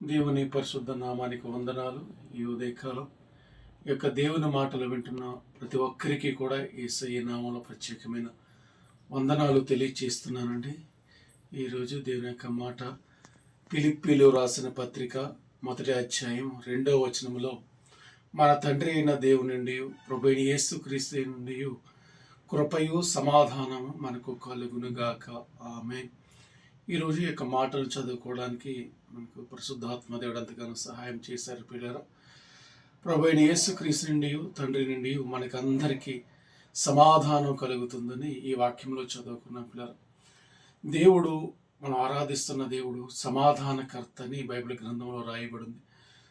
దేవుని పరిశుద్ధ నామానికి వందనాలు. ఈ ఉదయకాలం ఈ యొక్క దేవుని మాటలు వింటున్న ప్రతి ఒక్కరికి కూడా యేసయ్య నామంలో ప్రత్యేకమైన వందనాలు తెలియచేస్తున్నానండి. ఈరోజు దేవుని యొక్క మాట ఫిలిప్పీలో రాసిన పత్రిక 1వ అధ్యాయం 2వ వచనములో, మన తండ్రి అయిన దేవుని నుండి ప్రభువైన యేసుక్రీస్తు నుండి కృపయు సమాధానము మనకు కలుగునుగాక. ఆమేన్. ఈరోజు ఈ యొక్క మాటలు చదువుకోవడానికి మనకు పరిశుద్ధాత్మ దేవుడు ఎంతగానో సహాయం చేశారు పిల్లరా. ప్రభువైన యేసుక్రీస్తు నుండి తండ్రి నుండి మనకు అందరికీ సమాధానం కలుగుతుందని ఈ వాక్యంలో చదువుకున్న పిల్లరా. దేవుడు, మనం ఆరాధిస్తున్న దేవుడు సమాధానకర్త అని బైబిల్ గ్రంథంలో రాయబడింది.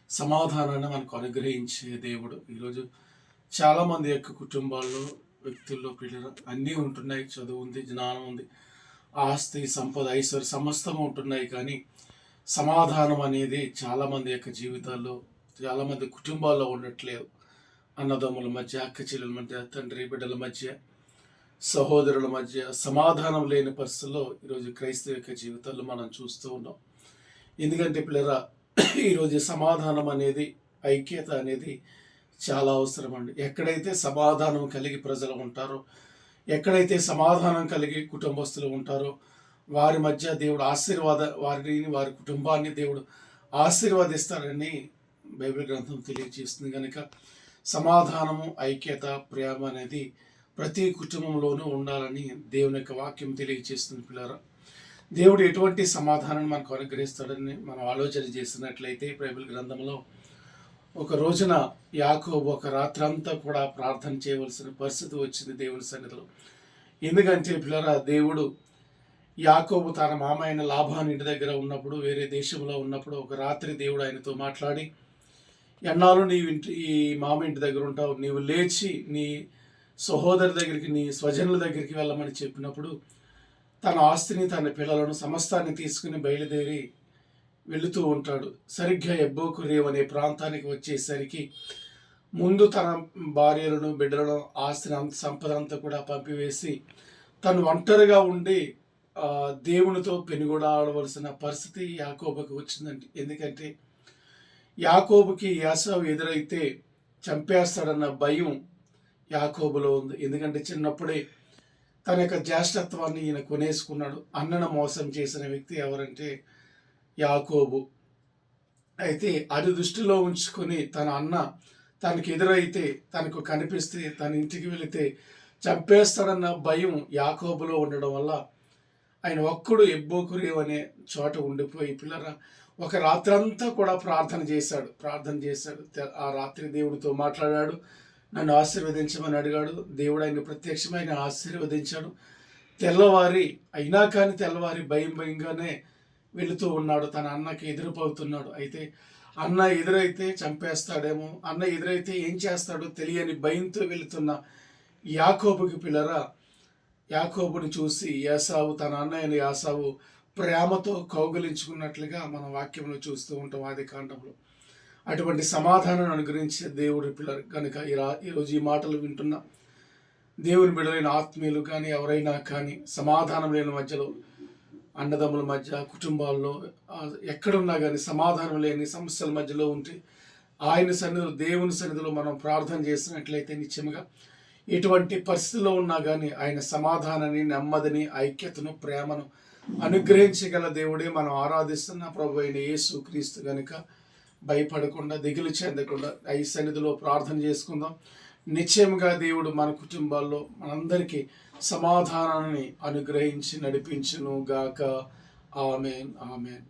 సమాధానాన్ని మనకు అనుగ్రహించే దేవుడు. ఈరోజు చాలామంది యొక్క కుటుంబాల్లో, వ్యక్తుల్లో పిల్లలు అన్నీ ఉంటున్నాయి. చదువు ఉంది, జ్ఞానం ఉంది, ఆస్తి, సంపద, ఐశ్వర్య సమస్తం ఉంటున్నాయి. కానీ సమాధానం అనేది చాలామంది యొక్క జీవితాల్లో, చాలామంది కుటుంబాల్లో ఉండట్లేదు. అన్నదమ్ముల మధ్య, అక్క చెల్లెల మధ్య, తండ్రి బిడ్డల మధ్య, సహోదరుల మధ్య సమాధానం లేని పరిస్థితుల్లో ఈరోజు క్రైస్తవ యొక్క జీవితాల్లో మనం చూస్తూ ఉన్నాం. ఎందుకంటే పిల్లరా, ఈరోజు సమాధానం అనేది, ఐక్యత అనేది చాలా అవసరం అండి. ఎక్కడైతే సమాధానం కలిగి ప్రజలు ఉంటారో, ఎక్కడైతే సమాధానం కలిగి కుటుంబస్తులు ఉంటారో, వారి మధ్య దేవుడు వారి కుటుంబాన్ని దేవుడు ఆశీర్వదిస్తారని బైబిల్ గ్రంథం తెలియజేస్తుంది. కనుక సమాధానము, ఐక్యత, ప్రేమ అనేది ప్రతి కుటుంబంలోనూ ఉండాలని దేవుని యొక్క వాక్యం తెలియజేస్తుంది పిల్లరా. దేవుడు ఎటువంటి సమాధానాన్ని మనకు అనుగ్రహిస్తాడని మనం ఆలోచన చేసినట్లయితే, బైబిల్ గ్రంథంలో ఒక రోజున యాకోబు ఒక రాత్రంతా కూడా ప్రార్థన చేయవలసిన పరిస్థితి వచ్చింది దేవుని సన్నిధిలో. ఎందుకంటే పిల్లరా, దేవుడు యాకోబు తన మామ అయిన లాబాను ఇంటి దగ్గర ఉన్నప్పుడు, వేరే దేశంలో ఉన్నప్పుడు, ఒక రాత్రి దేవుడు ఆయనతో మాట్లాడి, ఎన్నాళ్ళు ఈ మామ ఇంటి దగ్గర ఉంటావు, నీవు లేచి నీ సహోదరు దగ్గరికి, నీ స్వజనుల దగ్గరికి వెళ్ళమని చెప్పినప్పుడు, తన ఆస్తిని, తన పిల్లలను సమస్తాన్ని తీసుకుని బయలుదేరి వెళుతూ ఉంటాడు. సరిగ్గా ఎబ్బోకురేవ్ అనే ప్రాంతానికి వచ్చేసరికి ముందు తన భార్యలను, బిడ్డలను, ఆస్తిని, సంపద అంతా కూడా పంపివేసి తను ఒంటరిగా ఉండి దేవునితో పెనుగులాడవలసిన పరిస్థితి యాకోబుకి వచ్చిందండి. ఎందుకంటే యాకోబుకి ఏశావు ఎదురైతే చంపేస్తాడన్న భయం యాకోబులో ఉంది. ఎందుకంటే చిన్నప్పుడే తన యొక్క జ్యేష్ఠత్వాన్ని ఈయన కొనేసుకున్నాడు. అన్నను మోసం చేసిన వ్యక్తి ఎవరంటే యాకోబు. అయితే అది దృష్టిలో ఉంచుకొని తన అన్న తనకి ఎదురైతే, తనకు కనిపిస్తే, తన ఇంటికి వెళితే చంపేస్తాడన్న భయం యాకోబులో ఉండడం వల్ల ఆయన ఒక్కడు ఎబ్బోకురేవ్ అనే చోట ఉండిపోయి పిల్లరా ఒక రాత్రంతా కూడా ప్రార్థన చేశాడు. ఆ రాత్రి దేవుడితో మాట్లాడాడు. నన్ను ఆశీర్వదించమని అడిగాడు. దేవుడు ఆయన ప్రత్యక్షమైన ఆశీర్వదించాడు. తెల్లవారి భయంగానే వెళుతూ ఉన్నాడు. తన అన్నకి ఎదురుపోతున్నాడు. అయితే అన్న ఎదురైతే చంపేస్తాడేమో, అన్న ఎదురైతే ఏం చేస్తాడో తెలియని భయంతో వెళుతున్న యాకోబుకి పిల్లరా, యాకోబుని చూసి ఏశావు, తన అన్న అయిన ఏశావు ప్రేమతో కౌగిలించుకున్నట్లుగా మనం వాక్యంలో చూస్తూ ఉంటాం ఆదికాండంలో. అటువంటి సమాధానాన్ని అనుగ్రహించే దేవుడి పిల్లలు కనుక ఈరోజు ఈ మాటలు వింటున్న దేవుని బిడ్డలైన ఆత్మీయులు కానీ ఎవరైనా కానీ సమాధానం లేని మధ్యలో, అన్నదమ్ముల మధ్య, కుటుంబాల్లో ఎక్కడున్నా కానీ సమాధానం లేని సమస్యల మధ్యలో ఉంటే దేవుని సన్నిధిలో మనం ప్రార్థన చేసినట్లయితే నిత్యముగా ఎటువంటి పరిస్థితుల్లో ఉన్నా కానీ ఆయన సమాధానాన్ని, నెమ్మదిని, ఐక్యతను, ప్రేమను అనుగ్రహించగల దేవుడే మనం ఆరాధిస్తున్న ప్రభు అయిన యేసుక్రీస్తు. కనుక భయపడకుండా, దిగులు చెందకుండా ఈ సన్నిధిలో ప్రార్థన చేసుకుందాం. నిశ్చయముగా దేవుడు మన కుటుంబాల్లో మనందరికీ సమాధానాన్ని అనుగ్రహించి నడిపించును గాక. ఆమేన్, ఆమేన్.